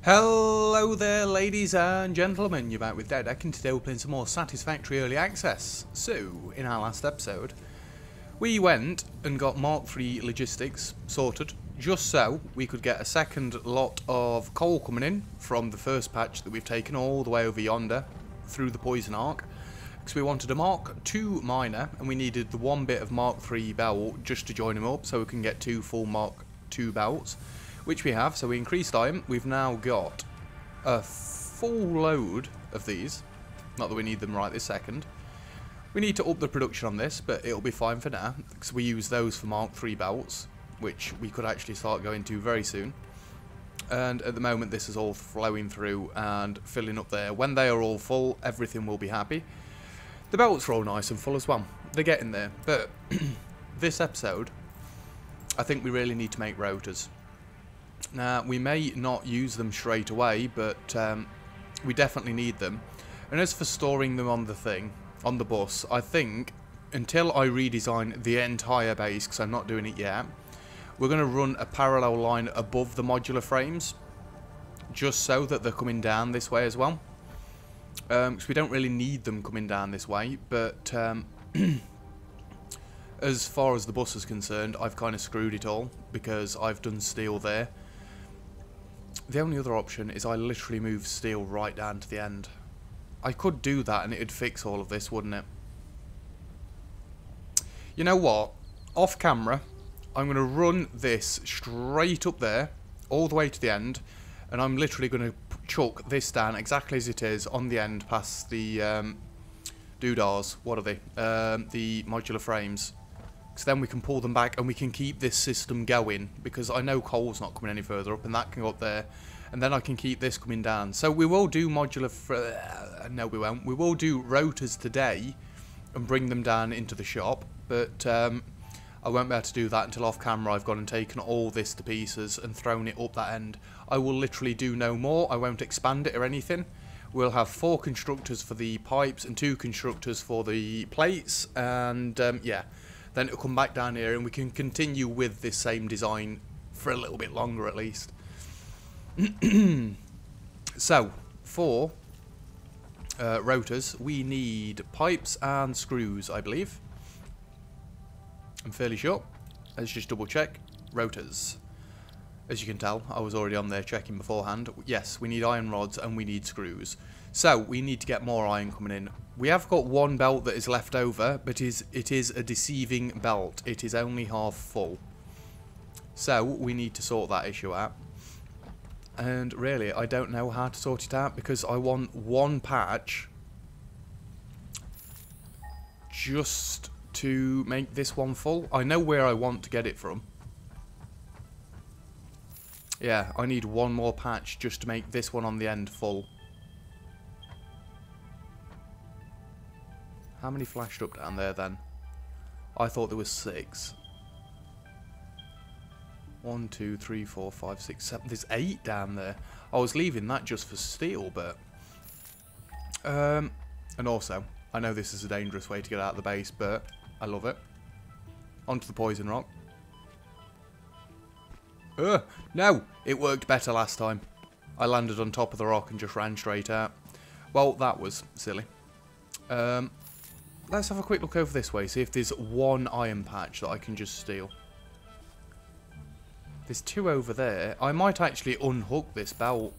Hello there, ladies and gentlemen, you're back with Dedek, and today we're playing some more Satisfactory Early Access. So, in our last episode, we went and got Mark III logistics sorted, just so we could get a second lot of coal coming in from the first patch that we've taken all the way over yonder, through the Poison Arc, because we wanted a Mark II miner, and we needed the one bit of Mark III belt just to join him up, so we can get two full Mark II belts. Which we have, so we increased iron. We've now got a full load of these. Not that we need them right this second. We need to up the production on this, but it'll be fine for now, because we use those for Mark III belts, which we could actually start going to very soon. And at the moment, this is all flowing through and filling up there. When they are all full, everything will be happy. The belts are all nice and full as well. They're getting there, but this episode, I think we really need to make rotors. Now, we may not use them straight away, but we definitely need them. And as for storing them on the thing, on the bus, I think until I redesign the entire base, because I'm not doing it yet, we're going to run a parallel line above the modular frames, just so that they're coming down this way as well. Because we don't really need them coming down this way, but as far as the bus is concerned, I've kind of screwed it all, because I've done steel there. The only other option is I literally move steel right down to the end. I could do that and it'd fix all of this, wouldn't it? You know what? Off camera, I'm going to run this straight up there, all the way to the end, and I'm literally going to chuck this down exactly as it is on the end past the doodahs. What are they? The modular frames. So then we can pull them back and we can keep this system going, because I know coal's not coming any further up and that can go up there, and then I can keep this coming down. So we will do modular no we won't. We will do rotors today and bring them down into the shop, but I won't be able to do that until off camera I've gone and taken all this to pieces and thrown it up that end. I will literally do no more. I won't expand it or anything. We'll have 4 constructors for the pipes and 2 constructors for the plates, and yeah. Then it'll come back down here and we can continue with this same design for a little bit longer at least. So, for rotors, we need pipes and screws, I believe. I'm fairly sure. Let's just double check. Rotors. As you can tell, I was already on there checking beforehand. Yes, we need iron rods and we need screws. So, we need to get more iron coming in. We have got one belt that is left over, but it is a deceiving belt. It is only half full. So, we need to sort that issue out. And really, I don't know how to sort it out, because I want one patch just to make this one full. I know where I want to get it from. Yeah, I need one more patch just to make this one on the end full. How many flashed up down there then? I thought there was 6. 1, 2, 3, 4, 5, 6, 7. There's 8 down there. I was leaving that just for steel, but... and also, I know this is a dangerous way to get out of the base, but I love it. Onto the poison rock. No! It worked better last time. I landed on top of the rock and just ran straight out. Well, that was silly. Let's have a quick look over this way, see if there's one iron patch that I can just steal. There's 2 over there. I might actually unhook this belt.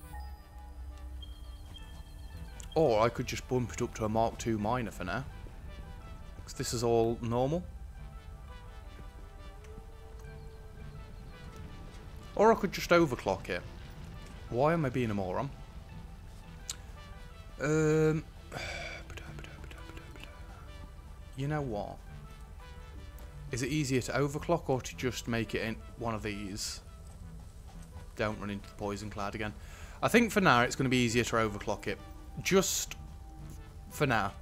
Or I could just bump it up to a Mark II miner for now. Because this is all normal. Or I could just overclock it. Why am I being a moron? You know what? Is it easier to overclock or to just make it in one of these? Don't run into the poison cloud again. I think for now it's going to be easier to overclock it. Just for now.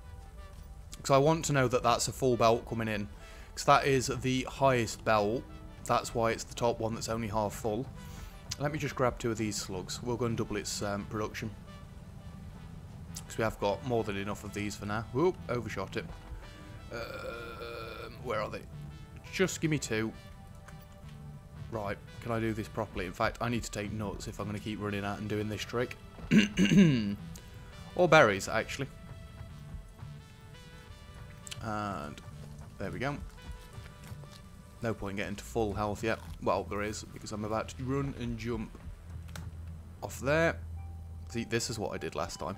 Because I want to know that that's a full belt coming in. Because that is the highest belt. That's why it's the top one that's only half full. Let me just grab 2 of these slugs. We'll go and double its production. Because we have got more than enough of these for now. Whoop, overshot it. Where are they? Just give me 2. Right, can I do this properly? In fact, I need to take nuts if I'm going to keep running out and doing this trick. Or berries, actually. And there we go. No point getting to full health yet. Well, there is, because I'm about to run and jump off there. See, this is what I did last time.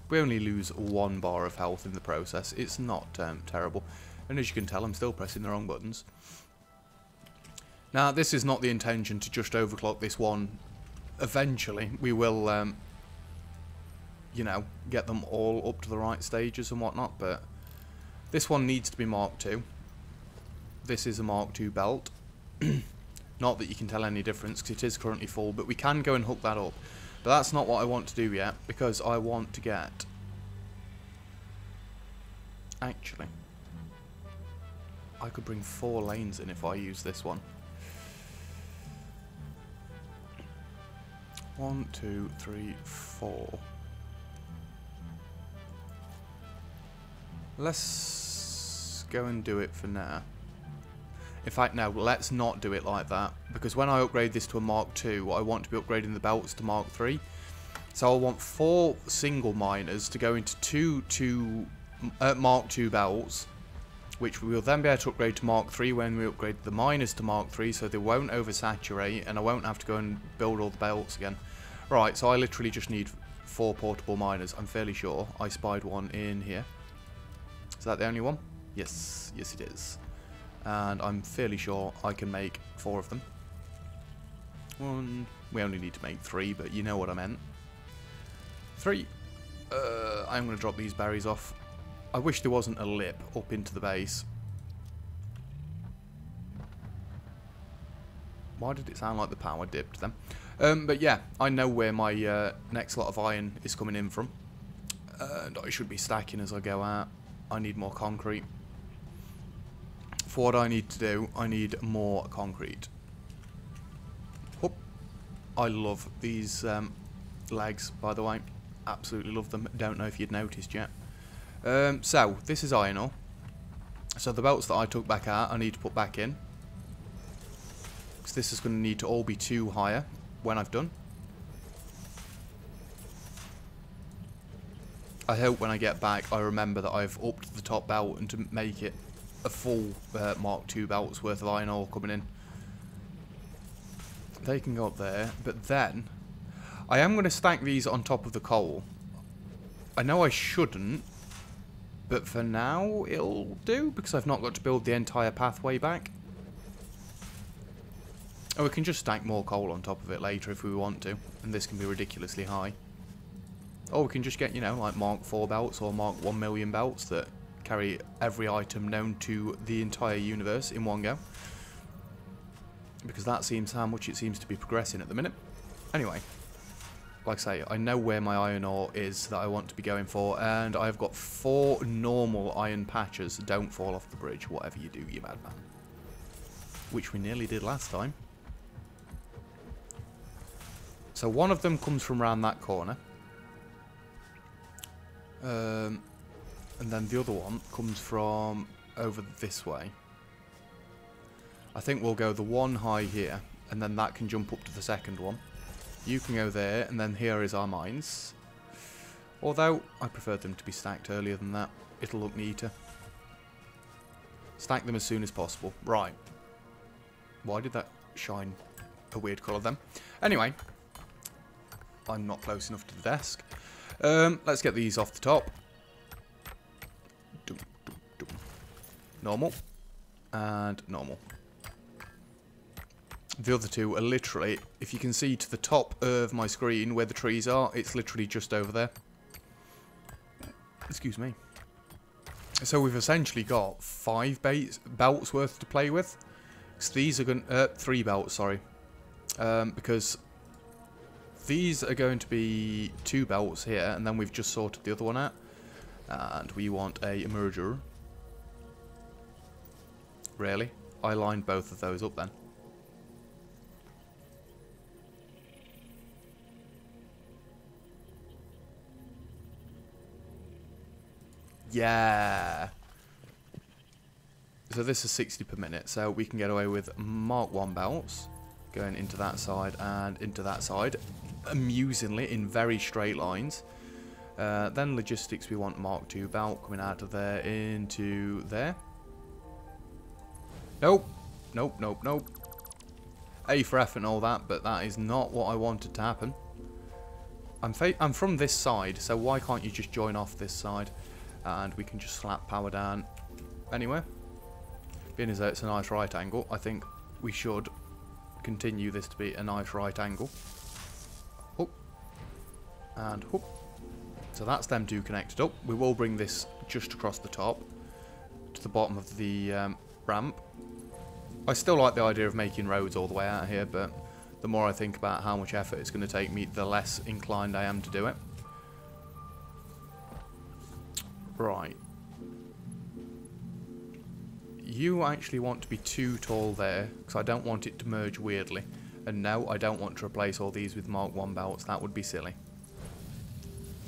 We only lose 1 bar of health in the process. It's not terrible. And as you can tell, I'm still pressing the wrong buttons. Now, this is not the intention to just overclock this one. Eventually, we will, you know, get them all up to the right stages and whatnot, but this one needs to be Mark II. This is a Mark II belt. Not that you can tell any difference, because it is currently full, but we can go and hook that up. But that's not what I want to do yet, because I want to get... Actually, I could bring 4 lanes in if I use this one. 1, 2, 3, 4. Let's go and do it for now. In fact, no, let's not do it like that, because when I upgrade this to a Mark II, I want to be upgrading the belts to Mark III. So I want 4 single miners to go into 2 Mark II belts, which we will then be able to upgrade to Mark III when we upgrade the miners to Mark III, so they won't oversaturate, and I won't have to go and build all the belts again. Right, so I literally just need 4 portable miners. I'm fairly sure I spied one in here. Is that the only one? Yes, yes it is. And I'm fairly sure I can make 4 of them. 1, we only need to make 3, but you know what I meant. 3. I'm going to drop these berries off. I wish there wasn't a lip up into the base. Why did it sound like the power dipped then? But yeah, I know where my next lot of iron is coming in from. And I should be stacking as I go out. I need more concrete. For what I need to do, I need more concrete. Whoop. I love these legs, by the way. Absolutely love them. Don't know if you'd noticed yet. So, this is iron ore. So the belts that I took back out, I need to put back in. Because this is going to need to all be 2 higher when I've done. I hope when I get back I remember that I've upped the top belt and to make it a full Mark II belt's worth of iron ore coming in. They can go up there, but then I am going to stack these on top of the coal. I know I shouldn't, but for now it'll do because I've not got to build the entire pathway back. And we can just stack more coal on top of it later if we want to, and this can be ridiculously high. Or we can just get, you know, like Mark IV belts or Mark 1 million belts that carry every item known to the entire universe in one go. Because that seems how much it seems to be progressing at the minute. Anyway, like I say, I know where my iron ore is that I want to be going for, and I've got 4 normal iron patches. Don't fall off the bridge, whatever you do, you madman. Which we nearly did last time. So one of them comes from around that corner. And then the other one comes from over this way. I think we'll go the one high here, and then that can jump up to the second one. You can go there, and then here is our mines. Although, I prefer them to be stacked earlier than that. It'll look neater. Stack them as soon as possible. Right. Why did that shine a weird colour then? Anyway. I'm not close enough to the desk. Let's get these off the top. Normal. And normal. The other two are literally, if you can see to the top of my screen where the trees are, it's literally just over there. Excuse me. So we've essentially got 5 belts worth to play with. So these are going 3 belts, sorry. Because these are going to be 2 belts here, and then we've just sorted the other one out. And we want a merger. Really? I lined both of those up then. Yeah. So this is 60 per minute, so we can get away with Mark 1 belts going into that side and into that side, amusingly in very straight lines. Then logistics, we want Mark 2 belt coming out of there into there. Nope, nope, nope, nope. A for F and all that, but that is not what I wanted to happen. I'm from this side, so why can't you just join off this side and we can just slap power down anywhere? Being as though it's a nice right angle, I think we should continue this to be a nice right angle. Hook. And hook. So that's them two connected up. We will bring this just across the top to the bottom of the ramp. I still like the idea of making roads all the way out here, but the more I think about how much effort it's going to take me, the less inclined I am to do it. Right. You actually want to be too tall there, because I don't want it to merge weirdly. And no, I don't want to replace all these with Mark 1 belts. That would be silly.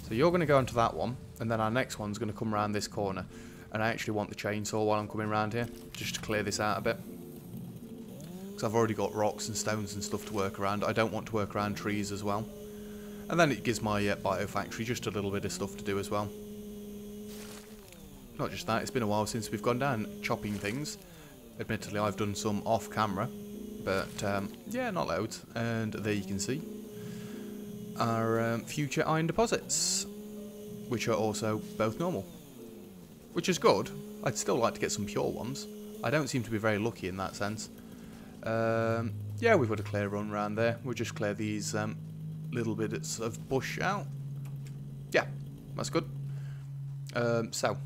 So you're going to go into that one, and then our next one's going to come around this corner. And I actually want the chainsaw while I'm coming around here, just to clear this out a bit. Because I've already got rocks and stones and stuff to work around. I don't want to work around trees as well. And then it gives my biofactory just a little bit of stuff to do as well. Not just that, it's been a while since we've gone down chopping things. Admittedly, I've done some off camera, but yeah, not loads. And there you can see our future iron deposits, which are also both normal, which is good. I'd still like to get some pure ones. I don't seem to be very lucky in that sense. Yeah, we've got a clear run around there. We'll just clear these little bits of bush out. Yeah, that's good. So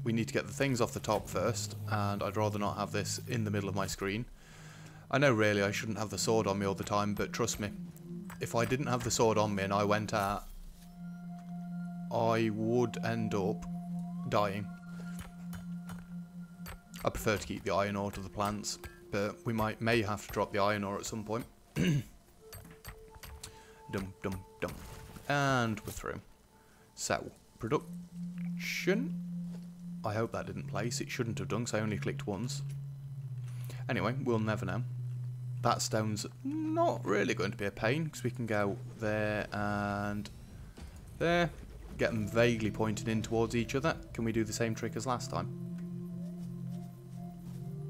we need to get the things off the top first, and I'd rather not have this in the middle of my screen. I know really I shouldn't have the sword on me all the time, but trust me, if I didn't have the sword on me and I went out, I would end up dying. I prefer to keep the iron ore to the plants, but we may have to drop the iron ore at some point. Dum dum dum. And we're through. So, production. I hope that didn't place. It shouldn't have done, because I only clicked once. Anyway, we'll never know. That stone's not really going to be a pain, because we can go there and there. Get them vaguely pointed in towards each other. Can we do the same trick as last time?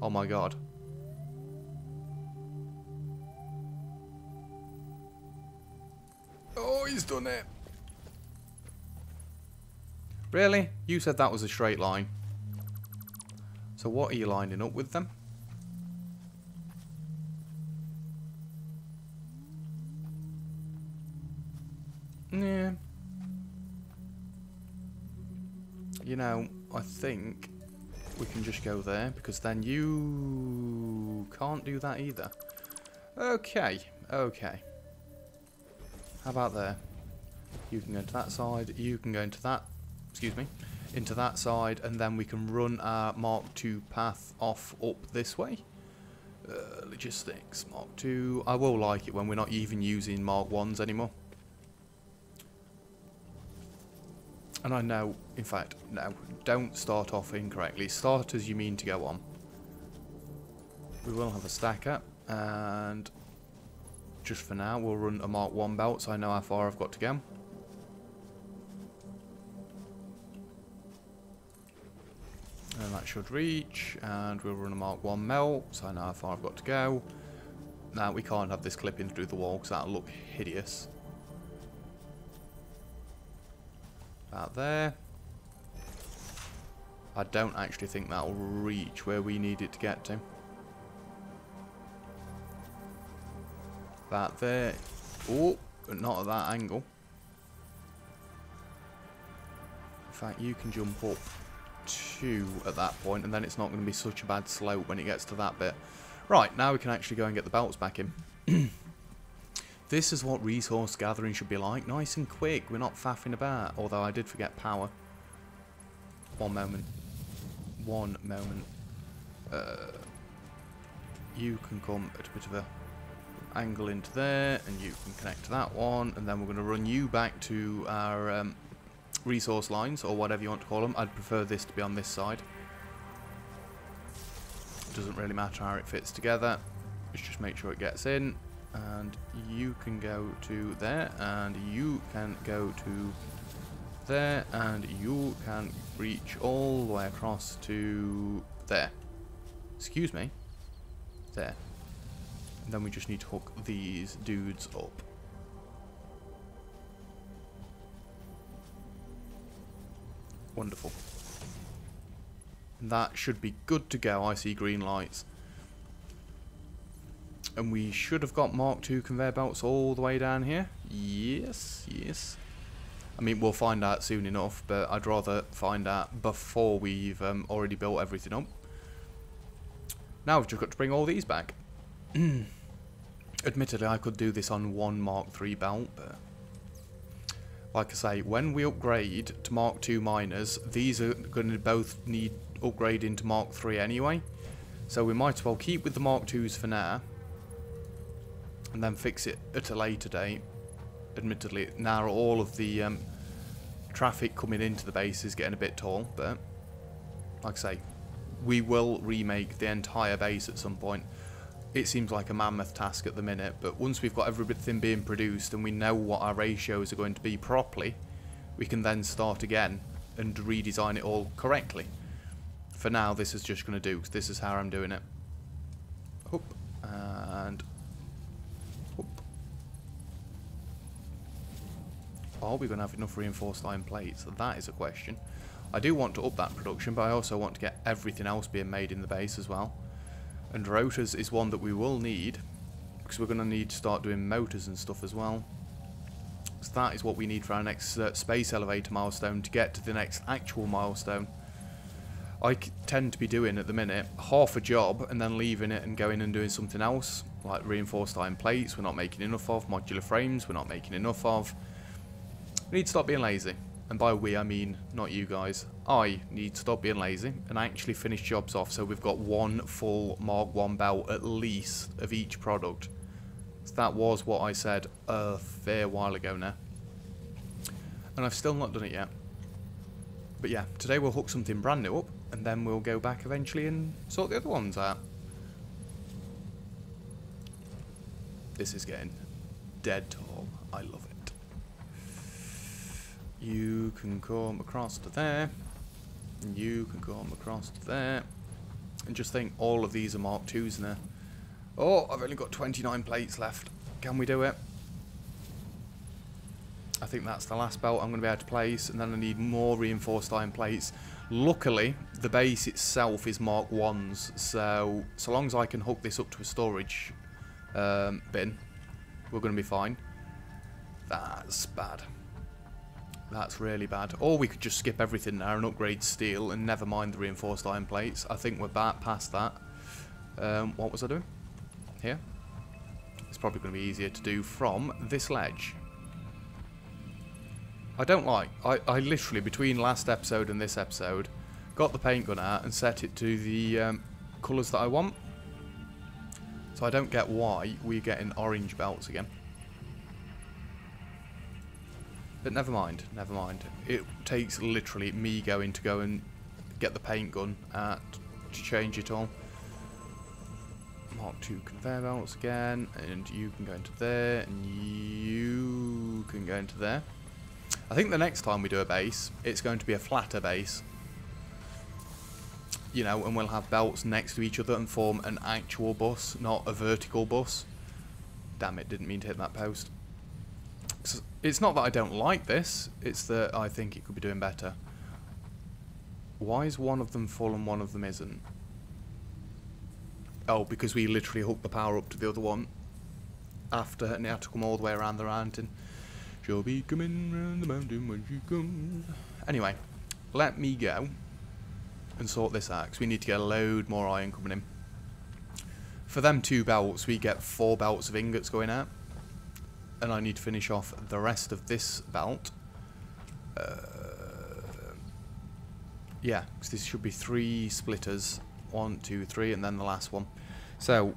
Oh my god. Oh, he's done it. Really? You said that was a straight line. So what are you lining up with them? Yeah. You know, I think we can just go there, because then you can't do that either. Okay, okay. How about there? You can go into that side, you can go into that, excuse me, into that side, and then we can run our Mark II path off up this way. Logistics, Mark II. I will like it when we're not even using Mark 1s anymore. And I know, in fact, no, don't start off incorrectly. Start as you mean to go on. We will have a stacker, and just for now, we'll run a Mark 1 belt, so I know how far I've got to go. And that should reach, and we'll run a Mark 1 melt, so I know how far I've got to go. Now, we can't have this clipping through the wall, because that'll look hideous. About there. I don't actually think that'll reach where we need it to get to. About there. Oh, but not at that angle. In fact, you can jump up 2 at that point, and then it's not going to be such a bad slope when it gets to that bit. Right, now we can actually go and get the belts back in. This is what resource gathering should be like. Nice and quick. We're not faffing about. Although I did forget power. One moment. One moment. You can come at a bit of a angle into there, and you can connect to that one, and then we're going to run you back to our resource lines, or whatever you want to call them. I'd prefer this to be on this side. Doesn't really matter how it fits together. Let's just make sure it gets in. And you can go to there, and you can go to there, and you can reach all the way across to there. Excuse me. There. And then we just need to hook these dudes up. Wonderful. And that should be good to go. I see green lights. And we should have got Mark II conveyor belts all the way down here. Yes, yes. I mean, we'll find out soon enough, but I'd rather find out before we've already built everything up. Now we've just got to bring all these back. Admittedly, I could do this on one Mark III belt, but like I say, when we upgrade to Mark II miners, these are going to both need upgrading to Mark III anyway. So we might as well keep with the Mark IIs for now, and then fix it at a later date. Admittedly, now all of the traffic coming into the base is getting a bit tall, but like I say, we will remake the entire base at some point. It seems like a mammoth task at the minute, but once we've got everything being produced and we know what our ratios are going to be properly, we can then start again and redesign it all correctly. For now, this is just going to do, because this is how I'm doing it. Up and up. Are we going to have enough reinforced iron plates? That is a question. I do want to up that production, but I also want to get everything else being made in the base as well. And rotors is one that we will need, because we're going to need to start doing motors and stuff as well. So that is what we need for our next space elevator milestone to get to the next actual milestone. I tend to be doing at the minute half a job and then leaving it and going and doing something else, like reinforced iron plates we're not making enough of, modular frames we're not making enough of. We need to stop being lazy. And by we, I mean not you guys. I need to stop being lazy and actually finish jobs off so we've got one full Mark I belt at least of each product. So that was what I said a fair while ago now. And I've still not done it yet. But yeah, today we'll hook something brand new up and then we'll go back eventually and sort the other ones out. This is getting dead tall. I love it. You can come across to there. And you can come across to there. And just think, all of these are Mark IIs now. Oh, I've only got 29 plates left. Can we do it? I think that's the last belt I'm going to be able to place. And then I need more reinforced iron plates. Luckily, the base itself is Mark Is. So long as I can hook this up to a storage bin, we're going to be fine. That's bad. That's really bad. Or we could just skip everything now and upgrade steel and never mind the reinforced iron plates. I think we're back past that. What was I doing? Here? It's probably going to be easier to do from this ledge. I don't like... I literally, between last episode and this episode, got the paint gun out and set it to the colours that I want. So I don't get why we're getting orange belts again. But never mind, never mind. It takes literally me going to go and get the paint gun to change it all. Mark II conveyor belts again, and you can go into there, and you can go into there. I think the next time we do a base, it's going to be a flatter base. You know, and we'll have belts next to each other and form an actual bus, not a vertical bus. Damn it, didn't mean to hit that post. It's not that I don't like this, it's that I think it could be doing better. Why is one of them full and one of them isn't? Oh, because we literally hooked the power up to the other one after, and it had to come all the way around the mountain. She'll be coming round the mountain when she comes. Anyway, let me go and sort this out, because we need to get a load more iron coming in. For them 2 belts, we get 4 belts of ingots going out. And I need to finish off the rest of this belt. Yeah, because this should be 3 splitters. 1, 2, 3, and then the last one. So,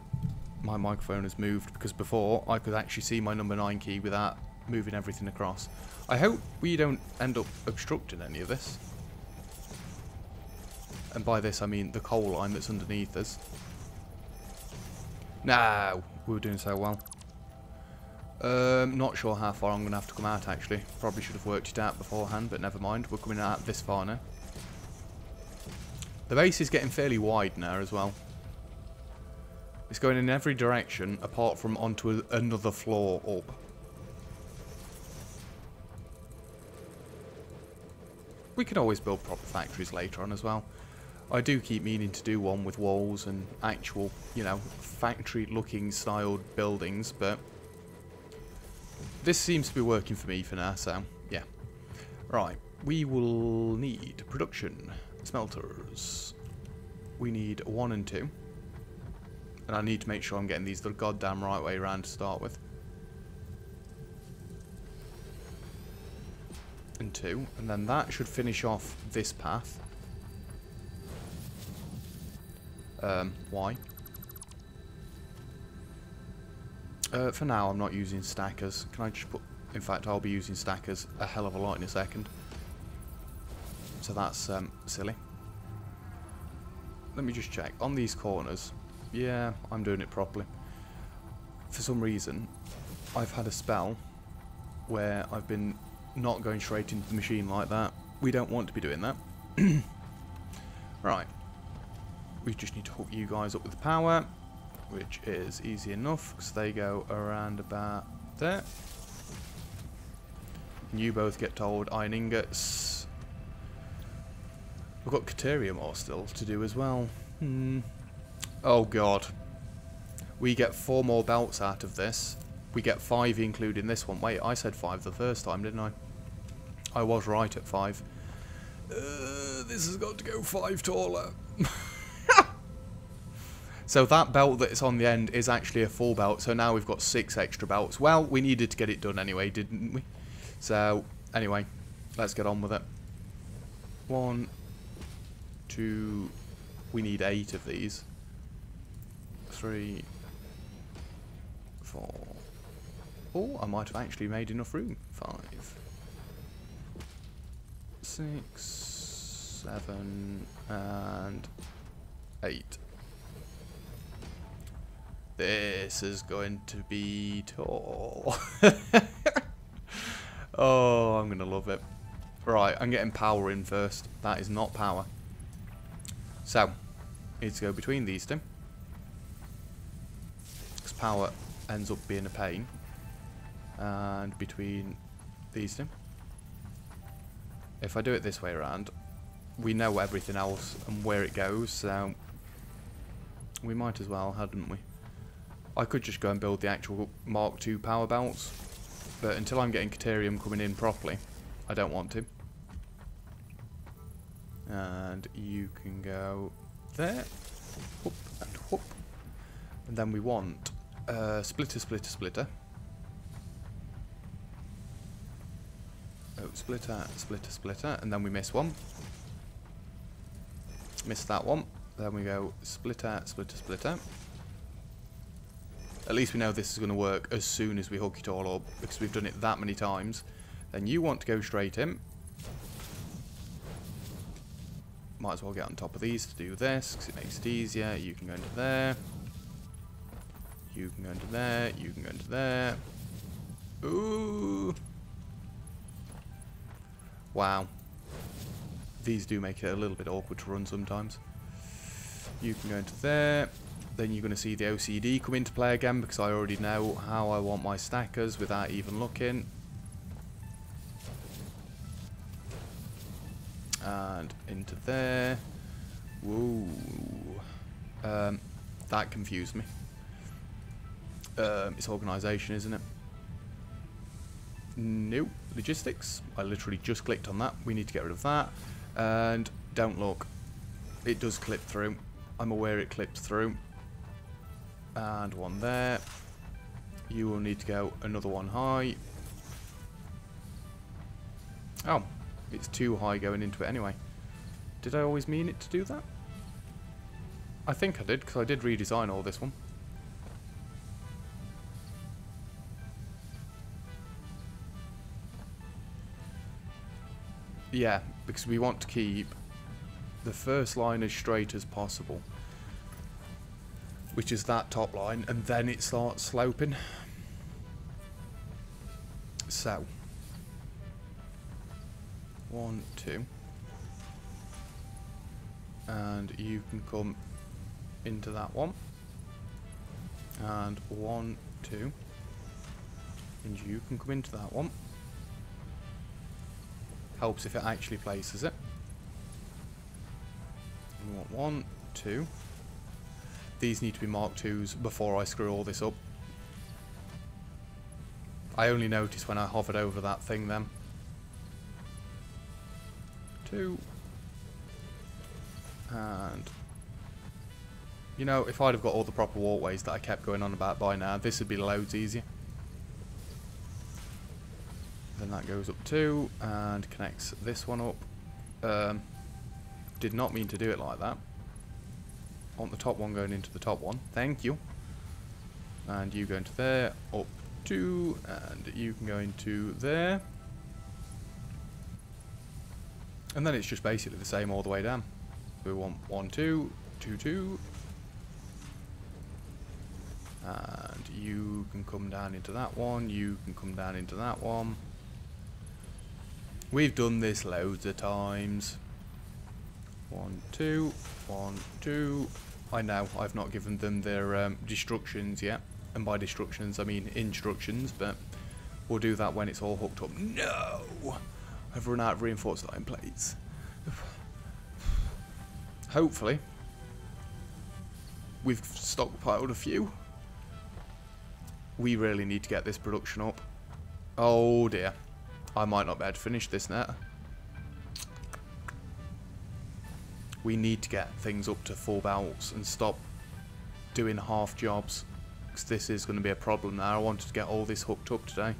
my microphone has moved, because before I could actually see my number 9 key without moving everything across. I hope we don't end up obstructing any of this. And by this I mean the coal line that's underneath us. No, we were doing so well. Not sure how far I'm going to have to come out, actually. Probably should have worked it out beforehand, but never mind. We're coming out this far now. The base is getting fairly wide now as well. It's going in every direction, apart from onto another floor up. We can always build proper factories later on as well. I do keep meaning to do one with walls and actual, you know, factory-looking styled buildings, but this seems to be working for me for now, so yeah. Right, we will need production smelters. We need 1 and 2. And I need to make sure I'm getting these the goddamn right way around to start with. And 2. And then that should finish off this path. Why? For now, I'm not using stackers. Can I just put... In fact, I'll be using stackers a hell of a lot in a second. So that's silly. Let me just check. On these corners, yeah, I'm doing it properly. For some reason, I've had a spell where I've been not going straight into the machine like that. We don't want to be doing that. Right. We just need to hook you guys up with the power, which is easy enough, because they go around about there. And you both get told iron ingots. We've got Caterium ore still to do as well. Oh god. We get 4 more belts out of this. We get 5 including this one. Wait, I said 5 the first time, didn't I? I was right at 5. This has got to go 5 taller. So that belt that's on the end is actually a full belt. So now we've got 6 extra belts. Well, we needed to get it done anyway, didn't we? So, anyway, let's get on with it. 1, 2... We need 8 of these. 3, 4... Oh, I might have actually made enough room. 5, 6, 7, and 8. This is going to be tall. Oh, I'm going to love it. Right, I'm getting power in first. That is not power. So, need to go between these two. Because power ends up being a pain. And between these two. If I do it this way around, we know everything else and where it goes, so we might as well, hadn't we? I could just go and build the actual Mark II power belts, but until I'm getting Caterium coming in properly, I don't want to. And you can go there, whoop and whoop. And then we want splitter, splitter, splitter. Oh, splitter, splitter, splitter, and then we miss one. Miss that one. Then we go splitter, splitter, splitter. At least we know this is going to work as soon as we hook it all up, because we've done it that many times. Then you want to go straight in. Might as well get on top of these to do this, because it makes it easier. You can go into there. You can go into there. You can go into there. Ooh. Wow. These do make it a little bit awkward to run sometimes. You can go into there. Then you're going to see the OCD come into play again, because I already know how I want my stackers without even looking. And into there. Whoa. That confused me. It's organisation, isn't it? Nope. Logistics. I literally just clicked on that. We need to get rid of that. And don't look. It does clip through. I'm aware it clips through. And one there. You will need to go another one high. Oh, it's too high going into it anyway. Did I always mean it to do that? I think I did, because I did redesign all this one. Yeah, because we want to keep the first line as straight as possible. which is that top line, and then it starts sloping. So 1, 2, and you can come into that one, and 1, 2, and you can come into that one. Helps if it actually places it. We want 1, 2. These need to be Mark 2s before I screw all this up. I only noticed when I hovered over that thing then. 2. And you know, if I'd have got all the proper walkways that I kept going on about by now, this would be loads easier. Then that goes up 2 and connects this one up. Did not mean to do it like that. I want the top one going into the top one. Thank you. And you go into there, up 2, and you can go into there. And then it's just basically the same all the way down. We want 1, 2, 2, 2. And you can come down into that one, you can come down into that one. We've done this loads of times. 1, 2, 1, 2. I know I've not given them their destructions yet. And by destructions I mean instructions, but we'll do that when it's all hooked up. No! I've run out of reinforced iron plates. Hopefully we've stockpiled a few. We really need to get this production up. Oh dear. I might not be able to finish this net. We need to get things up to full belts and stop doing half jobs. Because this is going to be a problem now. I wanted to get all this hooked up today.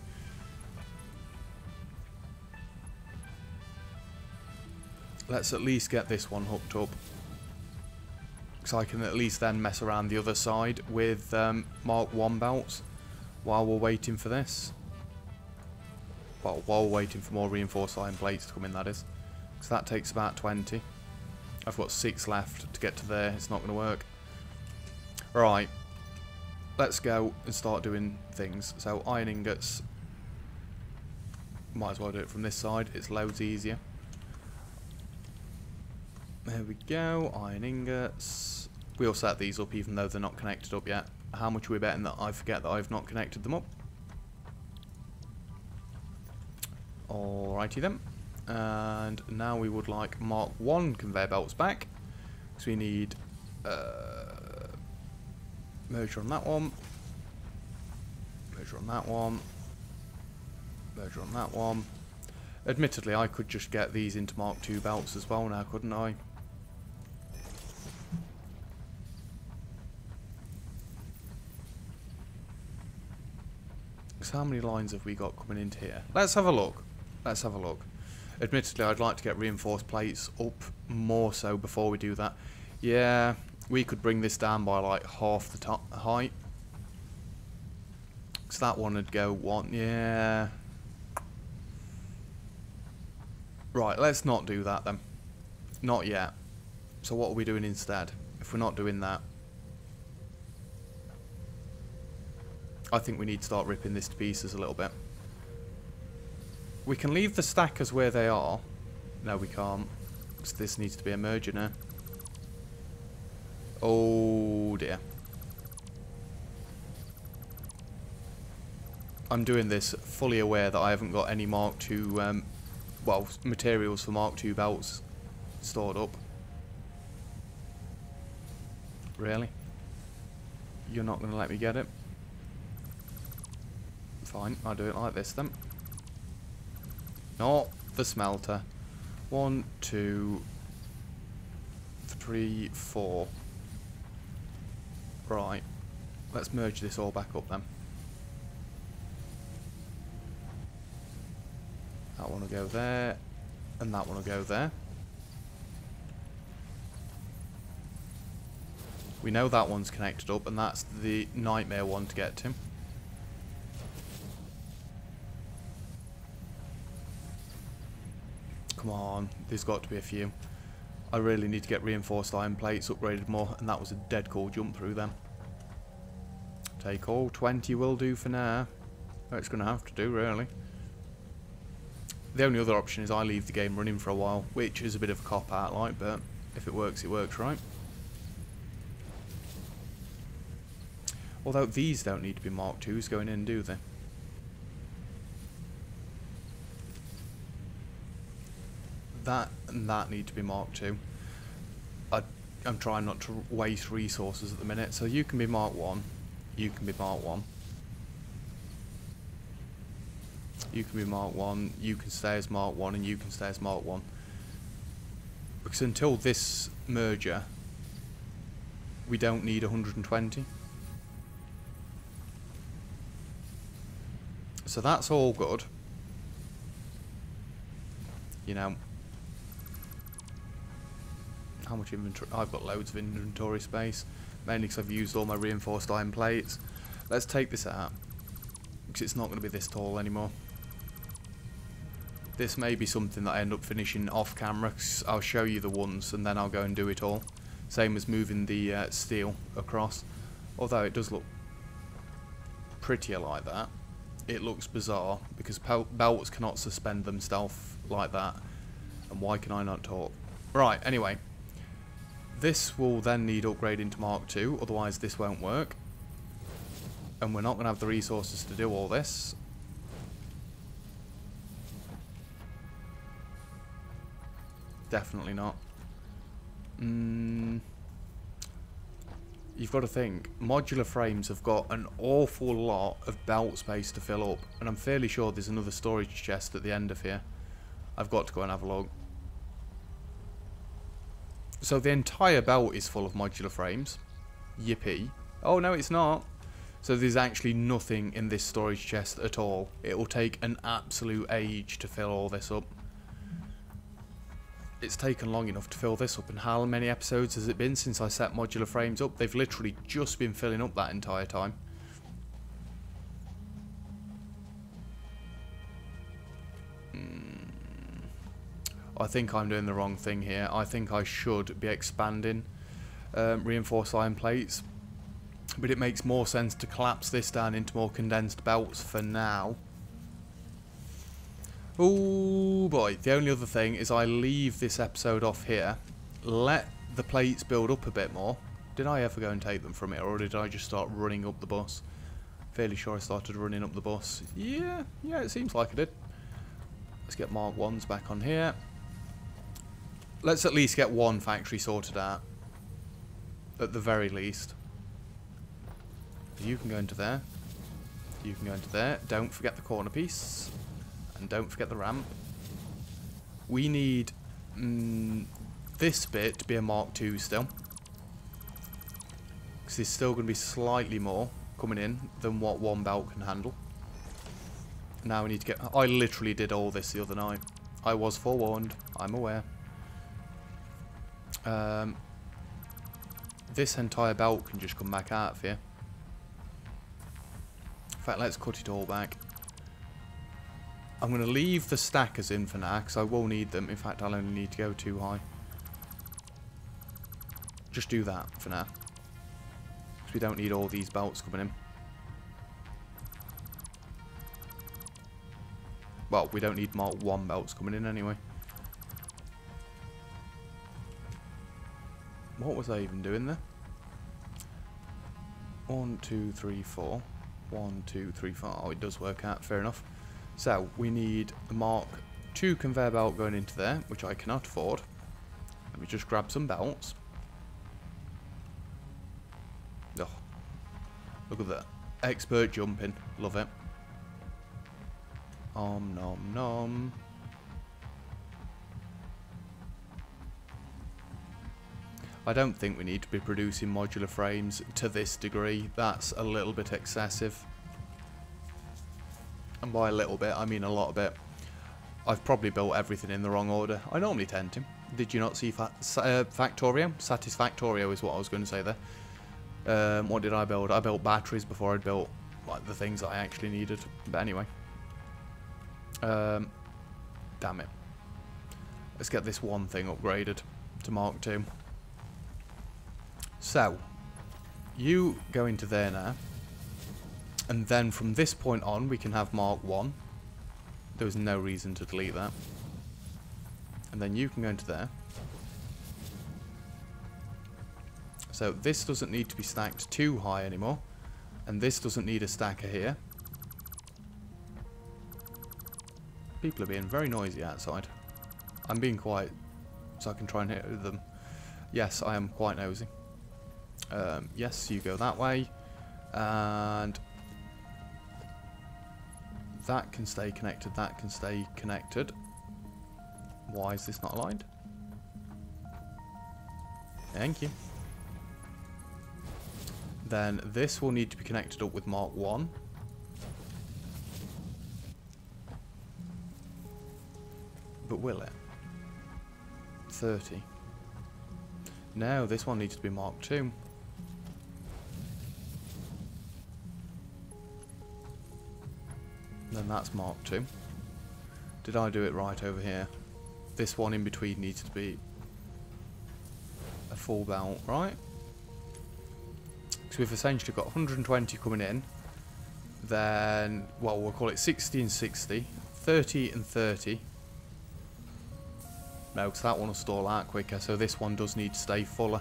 Let's at least get this one hooked up. So I can at least then mess around the other side with Mark 1 belts while we're waiting for this. Well, while we're waiting for more reinforced iron plates to come in, that is. So that takes about 20. I've got 6 left to get to there. It's not going to work. Right. Let's go and start doing things. So iron ingots. Might as well do it from this side. It's loads easier. There we go. Iron ingots. We'll set these up even though they're not connected up yet. How much are we betting that I forget that I've not connected them up? Alrighty then. And now we would like Mark 1 conveyor belts back. So we need merger on that one. Merger on that one. Merger on that one. Admittedly, I could just get these into Mark 2 belts as well now, couldn't I? So how many lines have we got coming into here? Let's have a look. Let's have a look. Admittedly, I'd like to get reinforced plates up more so before we do that. Yeah, we could bring this down by like half the top height. So that one would go 1, yeah. Right, let's not do that then. Not yet. So what are we doing instead? If we're not doing that, I think we need to start ripping this to pieces a little bit. We can leave the stackers where they are. No, we can't. Because this needs to be a merger now. Oh dear. I'm doing this fully aware that I haven't got any Mark II, well, materials for Mark II belts stored up. Really? You're not going to let me get it? Fine, I'll do it like this then. Not the smelter. 1, 2, 3, 4. Right. Let's merge this all back up then. That one will go there, and that one will go there. We know that one's connected up, and that's the nightmare one to get to. Come on, there's got to be a few. I really need to get reinforced iron plates upgraded more, and that was a dead cool jump through them. take all. 20 will do for now. It's going to have to do, really. The only other option is I leave the game running for a while, which is a bit of a cop-out, like, but if it works, right? Although these don't need to be Mark IIs going in, do they? That and that need to be Mark II. I'm trying not to waste resources at the minute, so you can be Mark 1, you can be Mark 1. You can be Mark 1, you can stay as Mark 1, and you can stay as Mark 1. Because until this merger, we don't need 120. So that's all good. You know, how much inventory? I've got loads of inventory space, mainly because I've used all my reinforced iron plates. Let's take this out, because it's not going to be this tall anymore. This may be something that I end up finishing off camera, because I'll show you the ones and then I'll go and do it all. Same as moving the steel across. Although it does look prettier like that. It looks bizarre, because belts cannot suspend themselves like that. And why can I not talk? Right, anyway. This will then need upgrading to Mark II, otherwise this won't work. And we're not going to have the resources to do all this. Definitely not. You've got to think, modular frames have got an awful lot of belt space to fill up, and I'm fairly sure there's another storage chest at the end of here. I've got to go and have a look. So the entire belt is full of modular frames. Yippee. Oh no, it's not. So there's actually nothing in this storage chest at all. It will take an absolute age to fill all this up. It's taken long enough to fill this up, and how many episodes has it been since I set modular frames up? They've literally just been filling up that entire time. I think I'm doing the wrong thing here. I think I should be expanding reinforced iron plates, but it makes more sense to collapse this down into more condensed belts for now. Oh boy, the only other thing is I leave this episode off here, let the plates build up a bit more. Did I ever go and take them from it, or did I just start running up the bus? Fairly sure I started running up the bus. Yeah, it seems like I did. Let's get Mark 1s back on here. Let's at least get one factory sorted out, at the very least. You can go into there. You can go into there. Don't forget the corner piece. And don't forget the ramp. We need this bit to be a Mark II still. Because there's still going to be slightly more coming in than what one belt can handle. Now we need to get... I literally did all this the other night. I was forewarned. I'm aware. This entire belt can just come back out of here. In fact, let's cut it all back. I'm going to leave the stackers in for now, because I will need them. In fact, I'll only need to go too high. Just do that for now. Because we don't need all these belts coming in. Well, we don't need Mark 1 belts coming in anyway. What was I even doing there? 1, 2, 3, 4. 1, 2, 3, 4. Oh, it does work out. Fair enough. So, we need the Mark II conveyor belt going into there, which I cannot afford. Let me just grab some belts. Oh, look at that. Expert jumping. Love it. Nom nom. I don't think we need to be producing modular frames to this degree. That's a little bit excessive. And by a little bit, I mean a lot of it. I've probably built everything in the wrong order. I normally tend to. Did you not see Factorio? Satisfactory is what I was going to say there. What did I build? I built batteries before I built like the things that I actually needed. But anyway. Damn it. Let's get this one thing upgraded to Mark II. So, you go into there now. And then from this point on, we can have Mark 1. There was no reason to delete that. And then you can go into there. So this doesn't need to be stacked too high anymore. And this doesn't need a stacker here. People are being very noisy outside. I'm being quiet so I can try and hit them. Yes, I am quite nosy. Yes, you go that way. And that can stay connected, that can stay connected. Why is this not aligned? Thank you. Then this will need to be connected up with Mark 1. But will it? 30. No, this one needs to be Mark 2. Then that's Mark 2. Did I do it right over here? This one in between needs to be a full belt, right? So we've essentially got 120 coming in. Then, well, we'll call it 60 and 60. 30 and 30. No, because that one will stall out quicker, so this one does need to stay fuller.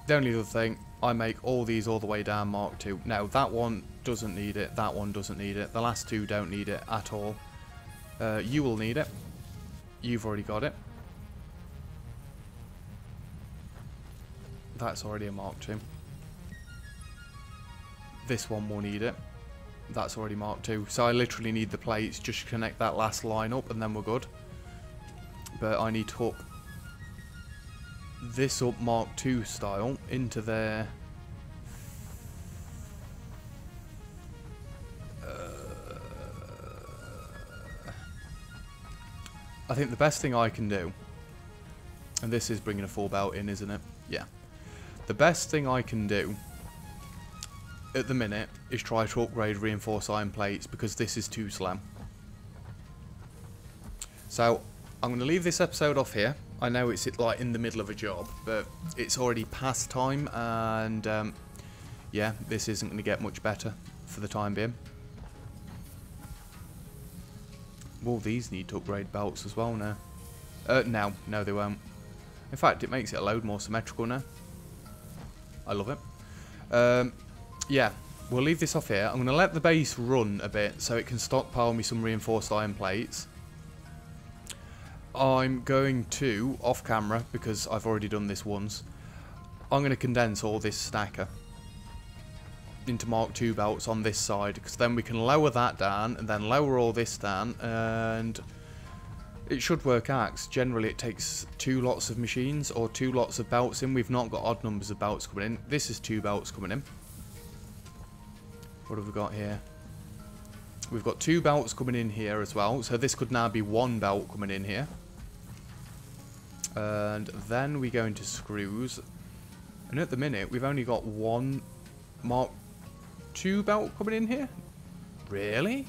The only other thing, I make all these all the way down Mark 2. Now, that one doesn't need it, that one doesn't need it, the last two don't need it at all. You will need it. You've already got it. That's already a Mark 2. This one will need it. That's already Mark 2. So I literally need the plates just to connect that last line up and then we're good. But I need to hook this up Mark 2 style into there. I think the best thing I can do, and this is bringing a full belt in, isn't it? Yeah. The best thing I can do at the minute is try to upgrade reinforced iron plates because this is too slim. So I'm going to leave this episode off here. I know it's like in the middle of a job, but it's already past time and yeah, this isn't going to get much better for the time being. Will these need to upgrade belts as well now? No, they won't. In fact, it makes it a load more symmetrical now. I love it. Yeah, we'll leave this off here. I'm going to let the base run a bit so it can stockpile me some reinforced iron plates. I'm going to, off camera, because I've already done this once, I'm going to condense all this stacker into Mark II belts on this side, because then we can lower that down and then lower all this down, and it should work out. 'Cause generally it takes 2 lots of machines or 2 lots of belts in. We've not got odd numbers of belts coming in. This is 2 belts coming in. What have we got here? We've got 2 belts coming in here as well, so this could now be 1 belt coming in here. And then we go into screws, and at the minute we've only got 1 Mark II belt coming in here. Really?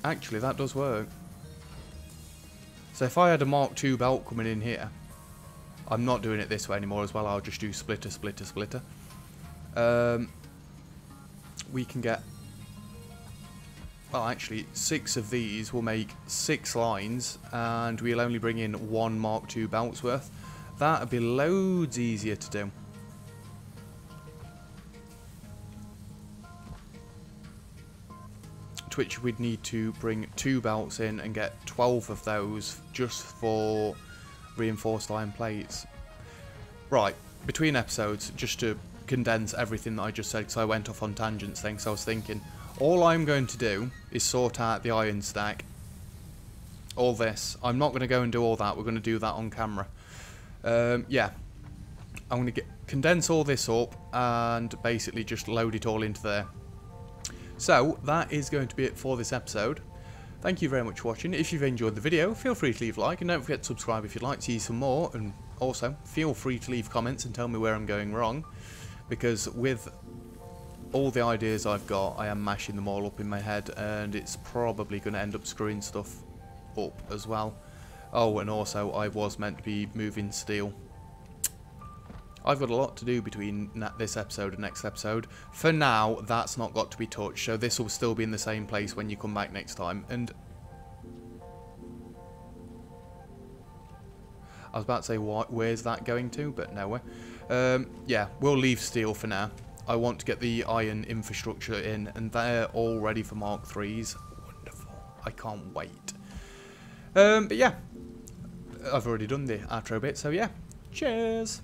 Actually, that does work. So if I had a Mark II belt coming in here, I'm not doing it this way anymore as well, I'll just do splitter, splitter, splitter. We can get, well actually, 6 of these will make 6 lines, and we'll only bring in 1 Mark II belt's worth. That'd be loads easier to do. To which we'd need to bring 2 belts in and get 12 of those just for reinforced iron plates. Right, between episodes, just to condense everything that I just said, because I went off on tangents then, so I was thinking, all I'm going to do is sort out the iron stack. All this. I'm not going to go and do all that, we're going to do that on camera. Yeah, I'm going to condense all this up and basically just load it all into there. So, that is going to be it for this episode. Thank you very much for watching. If you've enjoyed the video, feel free to leave a like, and don't forget to subscribe if you'd like to see some more, and also feel free to leave comments and tell me where I'm going wrong, because with all the ideas I've got, I am mashing them all up in my head, and it's probably going to end up screwing stuff up as well. Oh, and also I was meant to be moving steel. I've got a lot to do between this episode and next episode. For now, that's not got to be touched, so this will still be in the same place when you come back next time. And I was about to say, where's that going to? But nowhere. Yeah, we'll leave steel for now. I want to get the iron infrastructure in, and they're all ready for Mark 3s. Wonderful. I can't wait. But yeah, I've already done the outro bit, so yeah. Cheers!